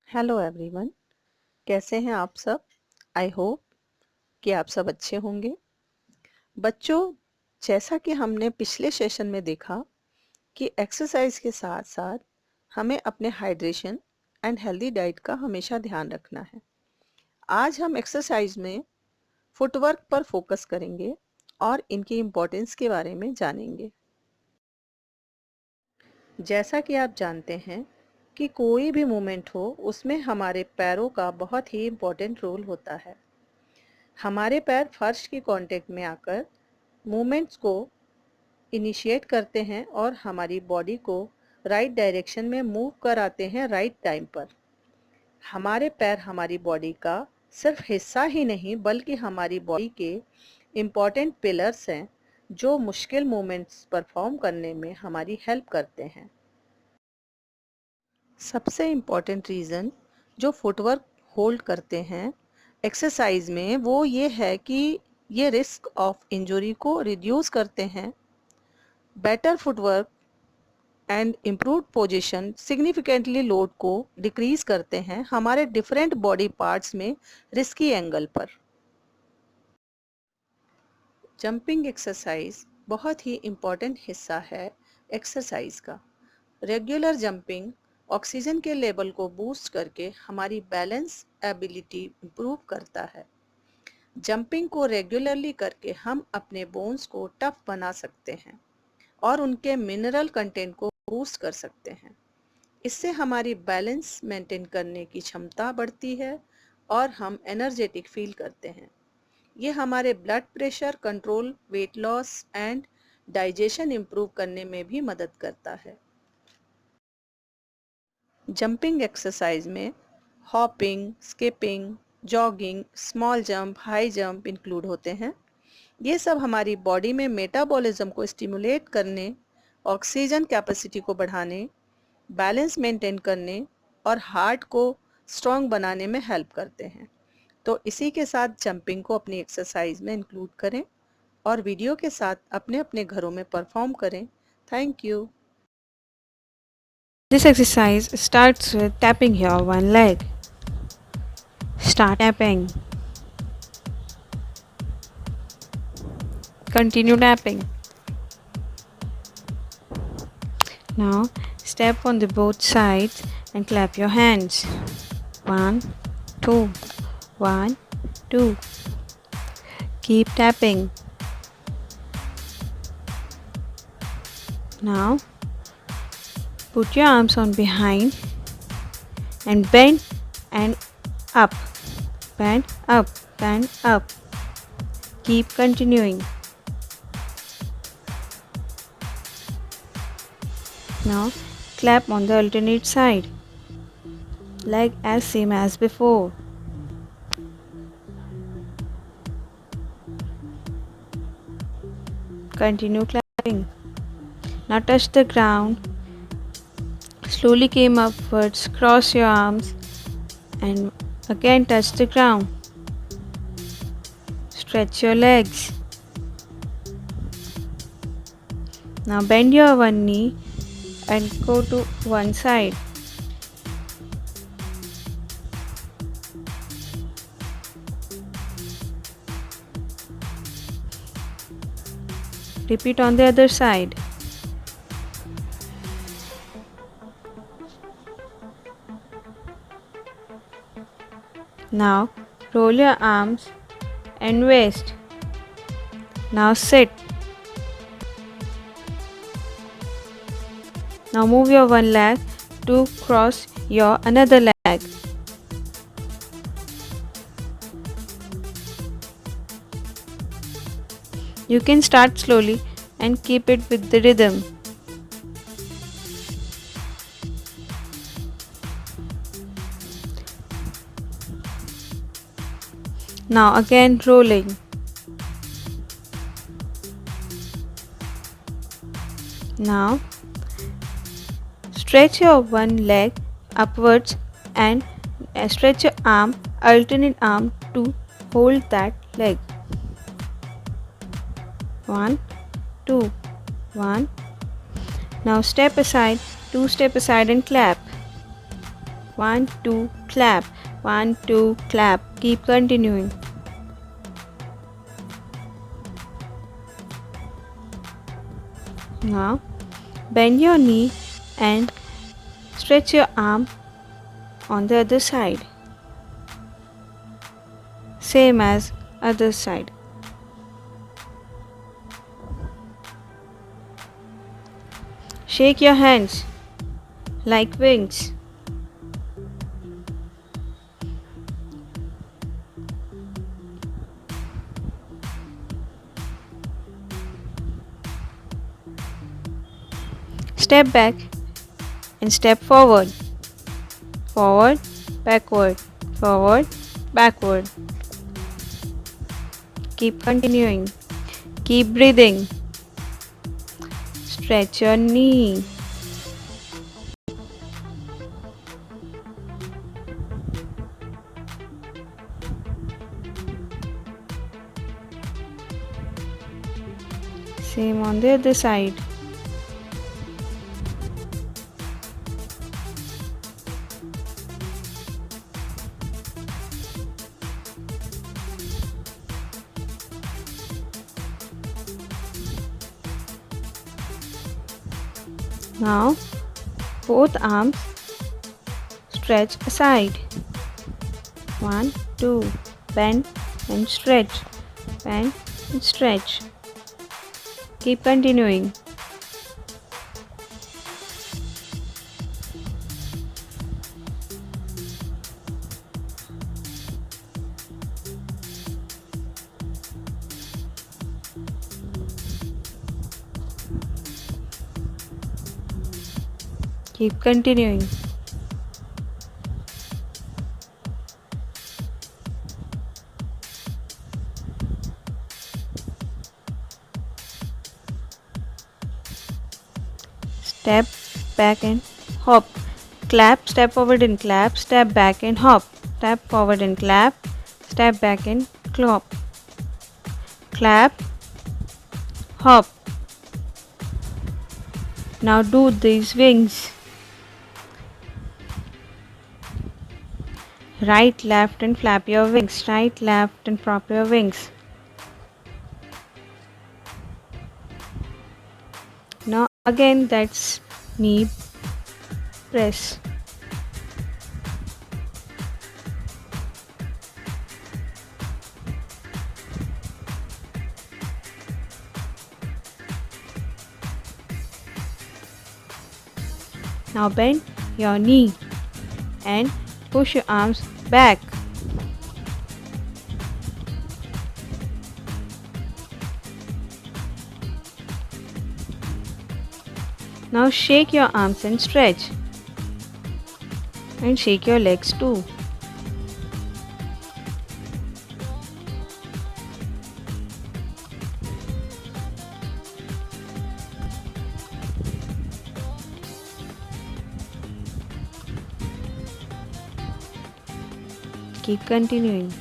Hello everyone. कैसे हैं आप सब? आई होप कि आप सब अच्छे होंगे। बच्चों, जैसा कि हमने पिछले सेशन में देखा कि एक्सरसाइज के साथ साथ हमें अपने हाइड्रेशन एंड हेल्दी डाइट का हमेशा ध्यान रखना है। आज हम एक्सरसाइज में फुटवर्क पर फोकस करेंगे और इनकी इम्पोर्टेंस के बारे में जानेंगे। जैसा कि आप जानते हैं कि कोई भी मूवमेंट हो उसमें हमारे पैरों का बहुत ही इम्पोर्टेंट रोल होता है। हमारे पैर फर्श की कांटेक्ट में आकर मूवमेंट्स को इनिशिएट करते हैं और हमारी बॉडी को राइट डायरेक्शन में मूव कराते हैं राइट टाइम पर। हमारे पैर हमारी बॉडी का सिर्फ हिस्सा ही नहीं बल्कि हमारी बॉडी के इम्पॉर्टेंट पिलर्स हैं जो मुश्किल मूवमेंट्स परफॉर्म करने में हमारी हेल्प करते हैं। सबसे इम्पॉर्टेंट रीज़न जो फुटवर्क होल्ड करते हैं एक्सरसाइज में वो ये है कि ये रिस्क ऑफ इंजरी को रिड्यूस करते हैं। Better footwork and improved position significantly load को डिक्रीज करते हैं हमारे डिफरेंट बॉडी पार्ट्स में रिस्की एंगल पर। जंपिंग एक्सरसाइज बहुत ही इम्पॉर्टेंट हिस्सा है एक्सरसाइज का। रेगुलर जंपिंग ऑक्सीजन के लेवल को बूस्ट करके हमारी बैलेंस एबिलिटी इम्प्रूव करता है। जंपिंग को रेगुलरली करके हम अपने बोन्स को टफ बना सकते हैं और उनके मिनरल कंटेंट को बूस्ट कर सकते हैं। इससे हमारी बैलेंस मेंटेन करने की क्षमता बढ़ती है और हम एनर्जेटिक फील करते हैं। ये हमारे blood pressure control, weight loss and digestion improve करने में भी मदद करता है। जंपिंग एक्सरसाइज में hopping, skipping, jogging, small jump, high jump include होते हैं। ये सब हमारी बॉडी में मेटाबॉलिज्म को स्टिमुलेट करने, ऑक्सीजन कैपेसिटी को बढ़ाने, बैलेंस मेंटेन करने और हार्ट को स्ट्रॉन्ग बनाने में हेल्प करते हैं। तो इसी के साथ जंपिंग को अपनी एक्सरसाइज में इंक्लूड करें और वीडियो के साथ अपने अपने घरों में परफॉर्म करें। Thank you. This exercise starts with tapping your one leg. Start tapping. Continue tapping. Now step on the both sides and clap your hands. 1, 2, 1, 2. Keep tapping. Now put your arms on behind and bend and up. Bend up, bend up. Keep continuing. Now clap on the alternate side, like as same as before. Continue clapping. Now touch the ground. Slowly came upwards, cross your arms and again touch the ground. Stretch your legs. Now bend your one knee and go to one side. Repeat on the other side. Now roll your arms and waist. Now sit. Now move your one leg to cross your another leg. You can start slowly and keep it with the rhythm. Now again rolling. Now stretch your one leg upwards and stretch your arm, alternate arm to hold that leg. 1, 2, 1. Now step aside, 2 step aside and clap. 1, 2, clap. 1, 2, clap. Keep continuing. Now, bend your knee and stretch your arm on the other side. Same as other side. Shake your hands like wings. Step back and step forward. Forward, backward, forward, backward. Keep continuing. Keep breathing. Stretch your knee. Same on the other side. Now, both arms stretch aside. 1, 2, bend and stretch. Bend and stretch. Keep continuing. Keep continuing. Step back and hop. Clap, step forward and clap, step back and hop. Step forward and clap, step back and clap. Clap, hop. Now do these wings. Right, left and flap your wings. Right, left and flap your wings. Now again that's knee press. Now bend your knee and push your arms back. Now shake your arms and stretch. And shake your legs too. Keep continuing.